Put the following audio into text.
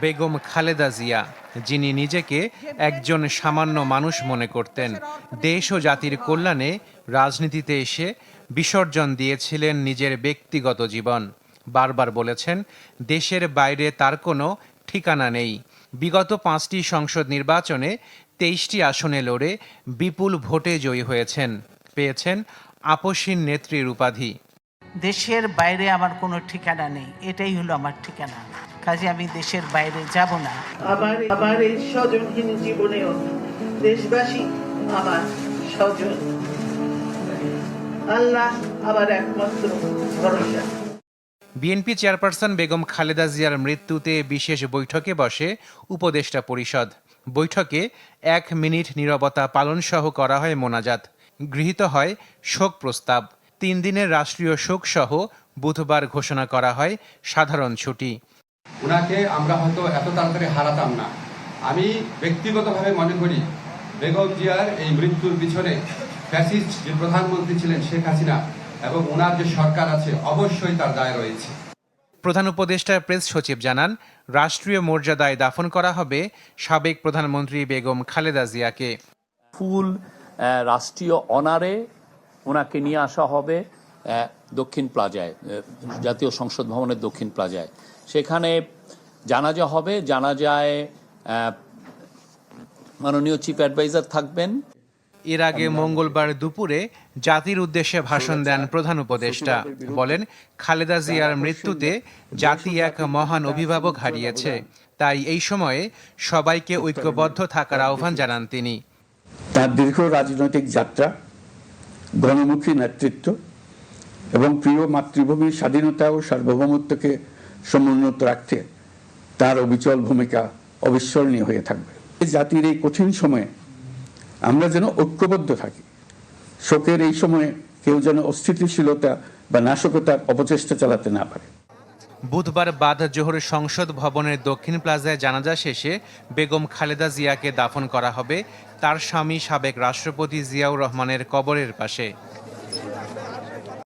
বেগম খালেদা জিয়া, যিনি নিজেকে একজন সামান্য মানুষ মনে করতেন, দেশ ও জাতির কল্যাণে রাজনীতিতে এসে বিসর্জন দিয়েছিলেন নিজের ব্যক্তিগত জীবন। বারবার বলেছেন, দেশের বাইরে তার কোনো ঠিকানা নেই। বিগত 5টি সংসদ নির্বাচনে 23টি আসনে লড়ে বিপুল ভোটে জয়ী হয়েছেন, পেয়েছেন আপসীন নেত্রীর উপাধি। দেশের বাইরে আমার কোনো ঠিকানা নেই, এটাই হলো আমার ঠিকানা। কাজে আমি দেশের বাইরে যাব না। আমার এই স্বজনহীন জীবনেও দেশবাসী আমার স্বজন, আল্লাহ আমার একমাত্র ভরসা। বিএনপি চেয়ারপারসন বেগম খালেদা জিয়ার মৃত্যুতে বিশেষ বৈঠকে বসে উপদেষ্টা পরিষদ। বৈঠকে 1 মিনিট নীরবতা পালন সহ করা হয় মোনাজাত। গৃহীত হয় শোক প্রস্তাব। 3 দিনের রাষ্ট্রীয় শোক সহ বুধবার ঘোষণা করা হয় সাধারণ ছুটি। ওনাকে আমরা হয়তো এত তাড়াতাড়ি হারাতাম না। আমি ব্যক্তিগতভাবে মনে করি বেগম জিয়ার এই মৃত্যুর পিছনে ফ্যাসিস্ট যে প্রধানমন্ত্রী ছিলেন শেখ হাসিনা এবং ওনার যে সরকার আছে অবশ্যই তার দায় রয়েছে। প্রধান উপদেষ্টার প্রেস সচিব জানান, রাষ্ট্রীয় মর্যাদায় দাফন করা হবে সাবেক প্রধানমন্ত্রী বেগম খালেদা জিয়াকে। ফুল রাষ্ট্রীয় অনারে ওনাকে নিয়ে আসা হবে দক্ষিণ প্লাজায়, জাতীয় সংসদ ভবনের দক্ষিণ প্লাজায়। সেখানে জানাজা হবে। জানাজায় মাননীয় চিফ অ্যাডভাইজার থাকবেন। এর আগে মঙ্গলবার দুপুরে জাতির উদ্দেশ্যে ভাষণ দেন প্রধান উপদেষ্টা। বলেন, খালেদা জিয়ার মৃত্যুতে জাতি এক মহান অভিভাবক হারিয়েছে, তাই এই সময়ে সবাইকে ঐক্যবদ্ধ থাকার আহ্বান জানান তিনি। তার দীর্ঘ রাজনৈতিক যাত্রা, গণমুখী নেতৃত্ব এবং প্রিয় মাতৃভূমির স্বাধীনতা ও সার্বভৌমত্বকে সমুন্নত রাখতে তার অবিচল ভূমিকা অবিস্মরণীয় হয়ে থাকবে। জাতির এই কঠিন সময়ে আমরা যেন ঐক্যবদ্ধ থাকি। শোকের এই সময়ে কেউ যেন অস্থিতিশীলতা বা নাশকতার অপচেষ্টা চালাতে না পারে। বুধবার বাদ জোহর সংসদ ভবনের দক্ষিণ প্লাজায় জানাজা শেষে বেগম খালেদা জিয়াকে দাফন করা হবে তার স্বামী সাবেক রাষ্ট্রপতি জিয়াউর রহমানের কবরের পাশে।